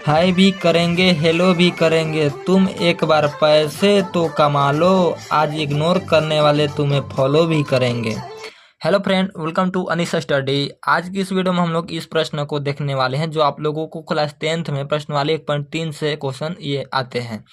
हाय भी करेंगे हेलो भी करेंगे, तुम एक बार पैसे तो कमा लो। आज इग्नोर करने वाले तुम्हें फॉलो भी करेंगे। Hello friend, welcome to Anisha study. आज की इस वीडियो में हम लोग इस प्रश्न को देखने वाले हैं जो आप लोगों को क्लास 10th में प्रश्नवाली 1.3 से क्वेश्चन ये आते हैं।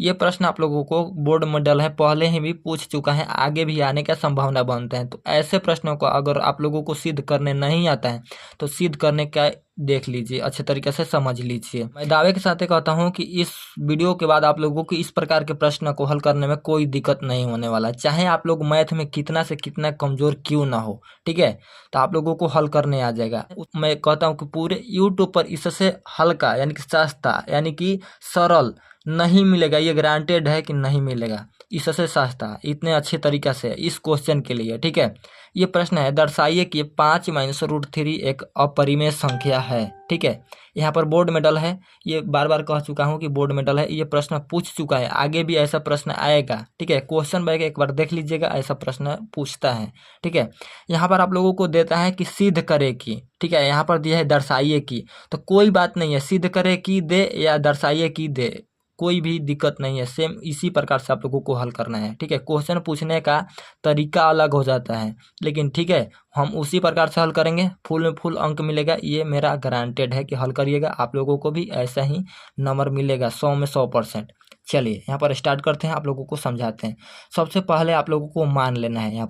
ये प्रश्न आप लोगों को बोर्ड मॉडल है, पहले ही भी पूछ चुका है, आगे भी आने का संभावना बनते हैं। तो ऐसे प्रश्नों को अगर आप लोगों को सिद्ध करने नहीं आता है तो सिद्ध करने का देख लीजिए, अच्छे तरीके से समझ लीजिए। मैं दावे के साथ कहता हूं कि इस वीडियो के बाद आप लोगों को इस प्रकार के प्रश्न को हल करने में कोई दिक्कत नहीं होने वाला, चाहे आप लोग मैथ में कितना से कितना कमजोर क्यों ना हो। ठीक है, तो आप लोगों को हल करने आ जाएगा। मैं कहता हूं कि पूरे यूट्यूब पर इससे हल्का यानी कि सस्ता यानी कि सरल नहीं मिलेगा, ये ग्रांटेड है कि नहीं मिलेगा। इससे सस्ता इतने अच्छे तरीके से इस क्वेश्चन के लिए। ठीक है, ये प्रश्न है, दर्शाइए कि 5 - एक अपरिमेय संख्या है। ठीक है, यहाँ पर बोर्ड मेडल है, ये बार बार कह चुका हूँ कि बोर्ड मेडल है। ये प्रश्न पूछ चुका है, आगे भी ऐसा प्रश्न आएगा। ठीक है, क्वेश्चन बैंक एक बार देख लीजिएगा, ऐसा प्रश्न पूछता है। ठीक है, यहाँ पर आप लोगों को देता है कि सिद्ध करे कि, ठीक है, यहाँ पर दिया है दर्शाइए कि, तो कोई बात नहीं है, सिद्ध करे कि दे या दर्शाइए कि दे, कोई भी दिक्कत नहीं है। सेम इसी प्रकार से आप लोगों को हल करना है। ठीक है, क्वेश्चन पूछने का तरीका अलग हो जाता है, लेकिन ठीक है, हम उसी प्रकार से हल करेंगे, फुल में फुल अंक मिलेगा। ये मेरा गारंटेड है कि हल करिएगा, आप लोगों को भी ऐसा ही नंबर मिलेगा, 100 में 100%। चलिए यहाँ पर स्टार्ट करते हैं, आप लोगों को समझाते हैं। सबसे पहले आप लोगों को मान लेना है। यहाँ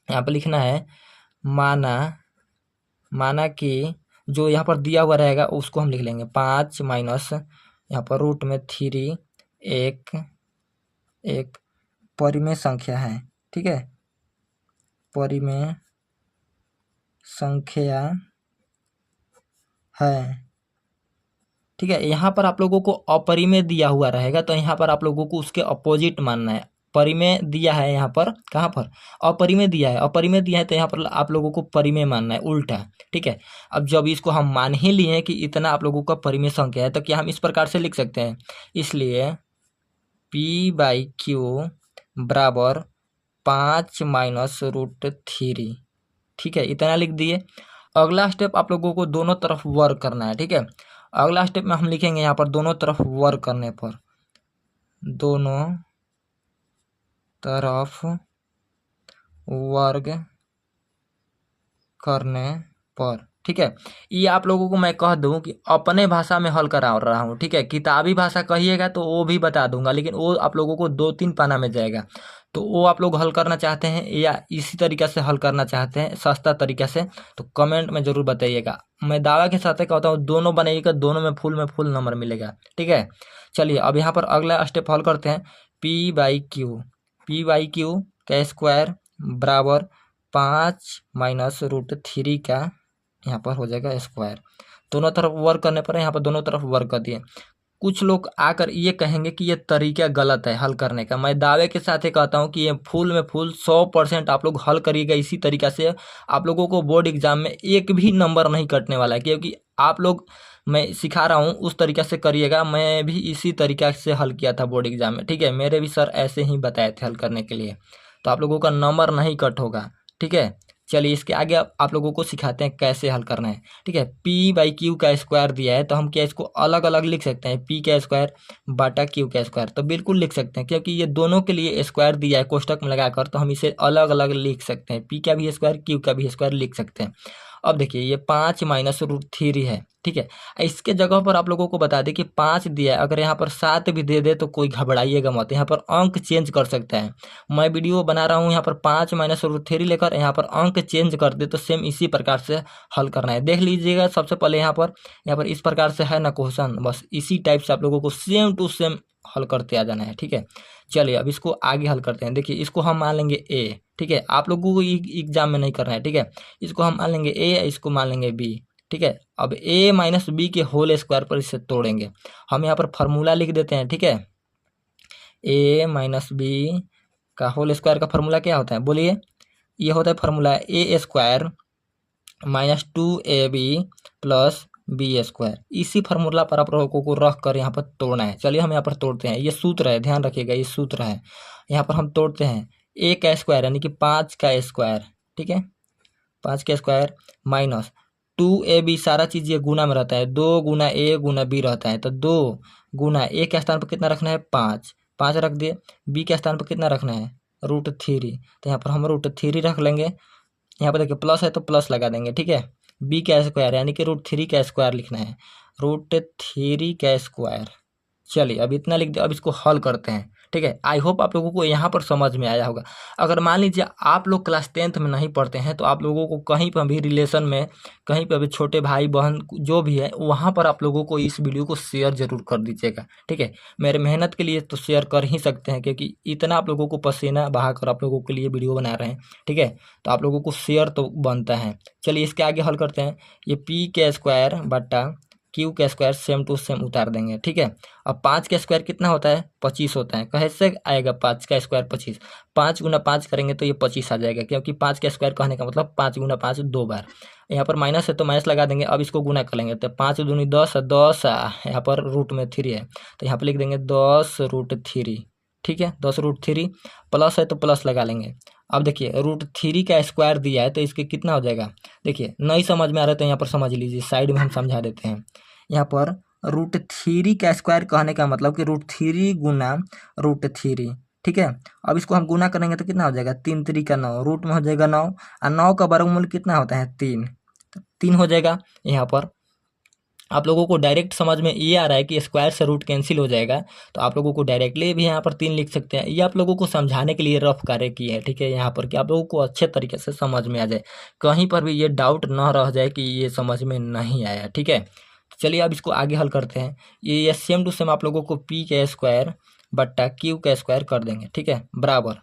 पर लिखना है माना, माना कि जो यहाँ पर दिया हुआ रहेगा उसको हम लिख लेंगे 5 माइनस यहाँ पर √3 एक परिमेय संख्या है। ठीक है, परिमेय संख्या है। ठीक है, यहाँ पर आप लोगों को अपरिमेय दिया हुआ रहेगा, तो यहाँ पर आप लोगों को उसके अपोजिट मानना है। परिमेय दिया है, यहाँ पर कहाँ पर अपरिमेय दिया है, अपरिमेय दिया है, तो यहाँ पर आप लोगों को परिमेय मानना है, उल्टा। ठीक है, अब जब इसको हम मान ही लिए हैं कि इतना आप लोगों का परिमेय संख्या है, तो क्या हम इस प्रकार से लिख सकते हैं, इसलिए P/Q बराबर 5 - √3। ठीक है, इतना लिख दिए। अगला स्टेप आप लोगों को दोनों तरफ वर्क करना है। ठीक है, अगला स्टेप में हम लिखेंगे यहाँ पर दोनों तरफ वर्क करने पर, दोनों तरफ वर्ग करने पर। ठीक है, ये आप लोगों को मैं कह दूं कि अपने भाषा में हल करा रहा हूँ। ठीक है, किताबी भाषा कहिएगा तो वो भी बता दूंगा, लेकिन वो आप लोगों को 2-3 पाना में जाएगा। तो वो आप लोग हल करना चाहते हैं या इसी तरीके से हल करना चाहते हैं सस्ता तरीके से, तो कमेंट में जरूर बताइएगा। मैं दावा के साथ कहता हूँ दोनों बनाइएगा, दोनों में फुल नंबर मिलेगा। ठीक है, चलिए अब यहाँ पर अगला स्टेप हल करते हैं। P/Q का स्क्वायर बराबर 5 - √3 का यहाँ पर हो जाएगा स्क्वायर। दोनों तरफ वर्क करने पर यहाँ पर दोनों तरफ वर्क कर दिए। कुछ लोग आकर ये कहेंगे कि ये तरीका गलत है हल करने का। मैं दावे के साथ ही कहता हूँ कि ये फुल में फुल 100% आप लोग हल करिएगा इसी तरीका से। आप लोगों को बोर्ड एग्जाम में एक भी नंबर नहीं कटने वाला है, क्योंकि आप लोग, मैं सिखा रहा हूँ उस तरीका से करिएगा। मैं भी इसी तरीका से हल किया था बोर्ड एग्जाम में। ठीक है, मेरे भी सर ऐसे ही बताए थे हल करने के लिए, तो आप लोगों का नंबर नहीं कट होगा। ठीक है, चलिए इसके आगे आप लोगों को सिखाते हैं कैसे हल करना है। ठीक है, P/Q का स्क्वायर दिया है, तो हम क्या इसको अलग अलग लिख सकते हैं, P का स्क्वायर बटा Q का स्क्वायर, तो बिल्कुल लिख सकते हैं, क्योंकि ये दोनों के लिए स्क्वायर दिया है कोष्टक में लगाकर, तो हम इसे अलग अलग लिख सकते हैं। P का भी स्क्वायर, Q का भी स्क्वायर लिख सकते हैं। अब देखिए ये 5 - √3 है। ठीक है, इसके जगह पर आप लोगों को बता दें कि 5 दिया है, अगर यहाँ पर 7 भी दे दे तो कोई घबराइएगा मत, यहाँ पर अंक चेंज कर सकता है। मैं वीडियो बना रहा हूँ यहाँ पर 5 - √3 लेकर, यहाँ पर अंक चेंज कर दे, तो सेम इसी प्रकार से हल करना है। देख लीजिएगा सबसे पहले यहाँ पर इस प्रकार से है ना क्वेश्चन, बस इसी टाइप से आप लोगों को सेम टू सेम हल करते आ जाना है। ठीक है, चलिए अब इसको आगे हल करते हैं। देखिए इसको हम मान लेंगे ए। ठीक है, आप लोगों को एग्जाम में नहीं करना है। ठीक है, इसको हम मान लेंगे ए, इसको मान लेंगे बी। ठीक है, अब a - b के होल स्क्वायर पर इसे तोड़ेंगे। हम यहाँ पर फार्मूला लिख देते हैं। ठीक है, a - b का होल स्क्वायर का फार्मूला क्या होता है बोलिए, ये होता है फार्मूला a² - 2ab + b²। इसी फार्मूला पर आप लोगों को रख कर यहाँ पर तोड़ना है। चलिए हम यहाँ पर तोड़ते हैं, ये सूत्र है, ध्यान रखिएगा ये सूत्र है। यहाँ पर हम तोड़ते हैं a का स्क्वायर यानी कि 5 का स्क्वायर। ठीक है, 5 का स्क्वायर माइनस 2ab सारा चीज़ ये गुना में रहता है, 2 गुना a गुना b रहता है, तो 2 गुना a के स्थान पर कितना रखना है 5, 5 रख दिए। b के स्थान पर कितना रखना है √3, तो यहाँ पर हम √3 रख लेंगे। यहाँ पर देखिए प्लस है तो प्लस लगा देंगे, ठीक है। b का स्क्वायर यानी कि √3 का स्क्वायर लिखना है, √3 का स्क्वायर। चलिए अब इतना लिख दिया, अब इसको हल करते हैं, ठीक है। आई होप आप लोगों को यहाँ पर समझ में आया होगा। अगर मान लीजिए आप लोग क्लास 10th में नहीं पढ़ते हैं तो आप लोगों को कहीं पर भी रिलेशन में, कहीं पर भी छोटे भाई बहन जो भी है वहाँ पर आप लोगों को इस वीडियो को शेयर जरूर कर दीजिएगा, ठीक है। मेरे मेहनत के लिए तो शेयर कर ही सकते हैं, क्योंकि इतना आप लोगों को पसीना बहाकर आप लोगों के लिए वीडियो बना रहे हैं, ठीक है। तो आप लोगों को शेयर तो बनता है। चलिए इसके आगे हल करते हैं। ये p का स्क्वायर बटा q का स्क्वायर सेम टू सेम उतार देंगे, ठीक है। अब 5 का स्क्वायर कितना होता है 25 होता है। कैसे आएगा 5 का स्क्वायर 25, 5 गुना 5 करेंगे तो ये 25 आ जाएगा, क्योंकि 5 का स्क्वायर कहने का मतलब 5 गुना 5 2 बार। यहाँ पर माइनस है तो माइनस लगा देंगे। अब इसको गुना कर लेंगे तो 5 दूनी 10, 10 यहाँ पर रूट में 3 है तो यहाँ पर लिख देंगे 10√3, ठीक है। 10√3 प्लस है तो प्लस लगा लेंगे। अब देखिए √3 का स्क्वायर दिया है तो इसके कितना हो जाएगा, देखिए नहीं समझ में आ रहा है तो यहाँ पर समझ लीजिए, साइड में हम समझा देते हैं। यहाँ पर √3 का स्क्वायर कहने का मतलब कि √3 गुना √3, ठीक है। अब इसको हम गुना करेंगे तो कितना हो जाएगा 3 3 का 9, रूट में हो जाएगा 9 और 9 का वर्गमूल कितना होता है 3, तो 3 हो जाएगा। यहाँ पर आप लोगों को डायरेक्ट समझ में ये आ रहा है कि स्क्वायर से रूट कैंसिल हो जाएगा, तो आप लोगों को डायरेक्टली भी यहाँ पर 3 लिख सकते हैं। ये आप लोगों को समझाने के लिए रफ कार्य किए हैं, ठीक है, यहाँ पर कि आप लोगों को अच्छे तरीके से समझ में आ जाए, कहीं पर भी ये डाउट ना रह जाए कि ये समझ में नहीं आया, ठीक है। चलिए अब इसको आगे हल करते हैं। ये सेम टू सेम आप लोगों को p का स्क्वायर बट्टा q का स्क्वायर कर देंगे, ठीक है, बराबर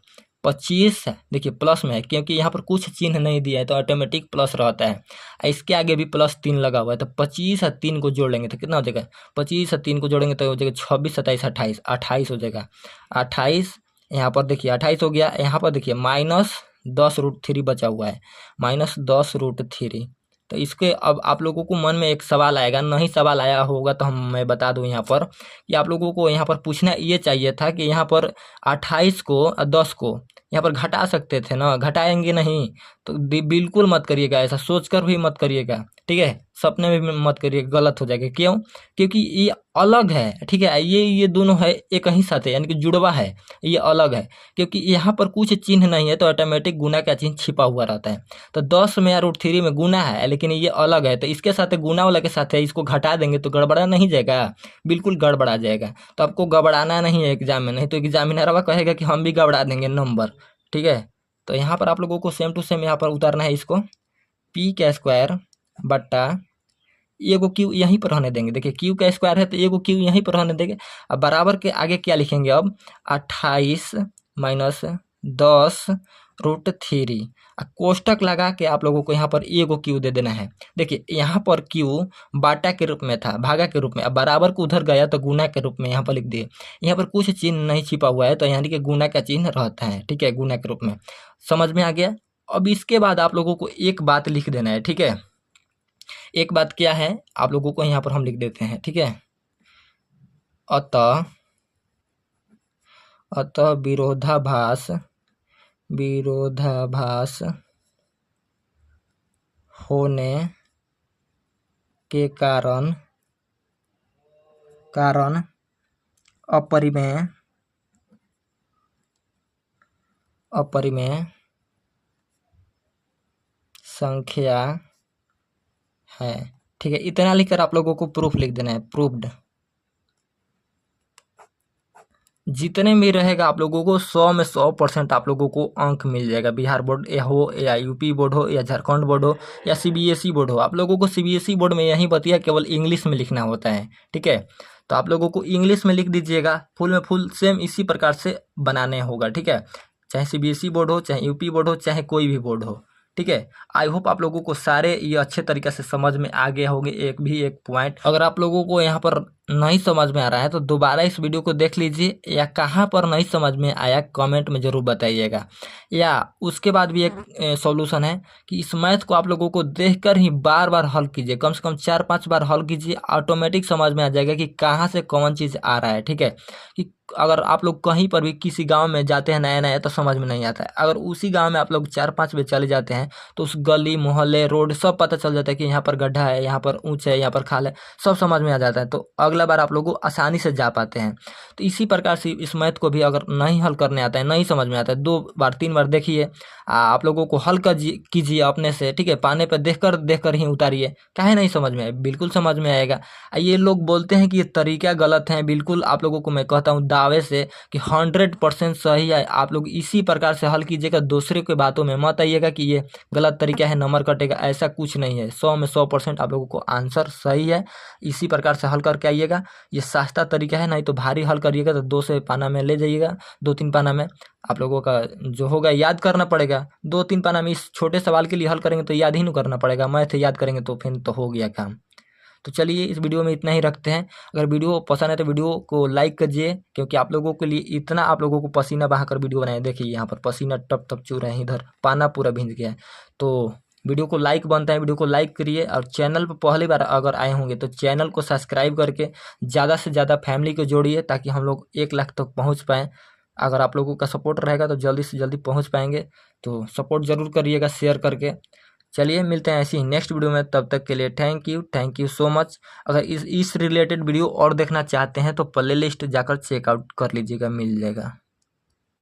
25 है। देखिए प्लस में है क्योंकि यहाँ पर कुछ चिन्ह नहीं दिया है तो ऑटोमेटिक प्लस रहता है। इसके आगे भी +3 लगा हुआ है तो 25 और 3 को जोड़ लेंगे तो कितना हो जाएगा 25 और 3 को जोड़ेंगे तो हो जाएगा 26 27 28 28 हो जाएगा 28। यहाँ पर देखिए 28 हो गया। यहाँ पर देखिए -10√3 बचा हुआ है, -10√3। तो इसके अब आप लोगों को मन में एक सवाल आएगा, नहीं सवाल आया होगा तो मैं बता दूं यहाँ पर कि आप लोगों को यहाँ पर पूछना ये चाहिए था कि यहाँ पर 28 को और 10 को यहाँ पर घटा सकते थे ना, घटाएंगे नहीं तो बिल्कुल मत करिएगा, ऐसा सोचकर भी मत करिएगा, ठीक है, सपने में भी मत करिएगा, गलत हो जाएगा। क्यों? क्योंकि ये अलग है, ठीक है, ये दोनों है एक ही साथ है यानी कि जुड़वा है, ये अलग है क्योंकि यहाँ पर कुछ चिन्ह नहीं है तो ऑटोमेटिक गुना का चिन्ह छिपा हुआ रहता है। तो 10 में या √3 में गुना है लेकिन ये अलग है तो इसके साथ गुना वाला के साथ है, इसको घटा देंगे तो गड़बड़ा नहीं जाएगा, बिल्कुल गड़बड़ा जाएगा। तो आपको गड़बड़ाना नहीं है एग्जाम में, नहीं तो एग्जामिनर कहेगा कि हम भी गड़बड़ा देंगे नंबर, ठीक है। तो यहाँ पर आप लोगों को सेम टू सेम यहाँ पर उतारना है इसको, p का स्क्वायर बट्टा एगो q यहीं पर रहने देंगे। देखिए q का स्क्वायर है तो एगो q यहीं पर रहने देंगे। अब बराबर के आगे क्या लिखेंगे अब 28 माइनस 10√3 कोष्टक लगा के आप लोगों को यहाँ पर एगो q दे देना है। देखिए यहाँ पर q बाटा के रूप में था, भागा के रूप में, अब बराबर को उधर गया तो गुना के रूप में यहाँ पर लिख दिए। यहाँ पर कुछ चिन्ह नहीं छिपा हुआ है तो यानी कि गुना का चिन्ह रहता है, ठीक है, गुना के रूप में। समझ में आ गया? अब इसके बाद आप लोगों को एक बात लिख देना है, ठीक है। एक बात क्या है आप लोगों को यहाँ पर हम लिख देते हैं, ठीक है। अतः विरोधाभास होने के कारण अपरिमेय संख्या है, ठीक है। इतना लिखकर आप लोगों को प्रूफ लिख देना है, प्रूफ्ड। जितने में रहेगा आप लोगों को 100 में 100% आप लोगों को अंक मिल जाएगा। बिहार बोर्ड हो या यूपी बोर्ड हो या झारखंड बोर्ड हो या सीबीएसई बोर्ड हो, आप लोगों को सीबीएसई बोर्ड में यही बतिया केवल इंग्लिश में लिखना होता है, ठीक है। तो आप लोगों को इंग्लिश में लिख दीजिएगा, फुल में फुल सेम इसी प्रकार से बनाने होगा, ठीक है। चाहे सीबीएसई बोर्ड हो, चाहे यूपी बोर्ड हो, चाहे कोई भी बोर्ड हो, ठीक है। आई होप आप लोगों को सारे ये अच्छे तरीके से समझ में आ गए होंगे। एक पॉइंट अगर आप लोगों को यहाँ पर नहीं समझ में आ रहा है तो दोबारा इस वीडियो को देख लीजिए, या कहाँ पर नहीं समझ में आया कमेंट में ज़रूर बताइएगा। या उसके बाद भी एक सॉल्यूशन है कि इस मैथ को आप लोगों को देखकर ही बार बार हल कीजिए, कम से कम 4-5 बार हल कीजिए, ऑटोमेटिक समझ में आ जाएगा कि कहाँ से कौन चीज़ आ रहा है, ठीक है। कि अगर आप लोग कहीं पर भी किसी गांव में जाते हैं नया नया तो समझ में नहीं आता है। अगर उसी गांव में आप लोग 4-5 बजे चले जाते हैं तो उस गली मोहल्ले रोड सब पता चल जाता है कि यहाँ पर गड्ढा है, यहाँ पर ऊंच है, यहाँ पर खाल है, सब समझ में आ जाता है। तो अगला बार आप लोगों को आसानी से जा पाते हैं। तो इसी प्रकार से इस मैथ को भी अगर नहीं हल करने आता है, नहीं समझ में आता है, 2 बार 3 बार देखिए, आप लोगों को हल कीजिए अपने से, ठीक है। पाने पर देखकर ही उतारिए। काहे नहीं समझ में आए, बिल्कुल समझ में आएगा। ये लोग बोलते हैं कि ये तरीका गलत है, बिल्कुल आप लोगों को मैं कहता हूँ दावे से कि 100% सही है। आप लोग इसी प्रकार से हल कीजिएगा, दूसरे की बातों में मत आइएगा कि ये गलत तरीका है, नंबर कटेगा, ऐसा कुछ नहीं है। 100 में 100% आप लोगों को आंसर सही है। इसी प्रकार से हल करके आइएगा। ये सस्ता तरीका है, नहीं तो भारी हल करिएगा तो 2 से पाना में ले जाइएगा, 2-3 पाना में आप लोगों का जो होगा याद करना पड़ेगा। 2-3 पाना में इस छोटे सवाल के लिए हल करेंगे तो याद ही नहीं करना पड़ेगा, मैथ याद करेंगे तो फिर तो हो गया काम। तो चलिए इस वीडियो में इतना ही रखते हैं। अगर वीडियो पसंद है तो वीडियो को लाइक कीजिए, क्योंकि आप लोगों के लिए इतना आप लोगों को पसीना बहाकर वीडियो बनाए। देखिए यहाँ पर पसीना टप टप चू रहे हैं, इधर पाना पूरा भींज गया है। तो वीडियो को लाइक बनता है, वीडियो को लाइक करिए। और चैनल पर पहली बार अगर आए होंगे तो चैनल को सब्सक्राइब करके ज़्यादा से ज़्यादा फैमिली को जोड़िए, ताकि हम लोग 1 लाख तक पहुँच पाएँ। अगर आप लोगों का सपोर्ट रहेगा तो जल्दी से जल्दी पहुँच पाएंगे। तो सपोर्ट ज़रूर करिएगा शेयर करके। चलिए मिलते हैं ऐसी नेक्स्ट वीडियो में, तब तक के लिए थैंक यू सो मच। अगर इस रिलेटेड वीडियो और देखना चाहते हैं तो प्ले लिस्ट जाकर चेकआउट कर लीजिएगा, मिल जाएगा।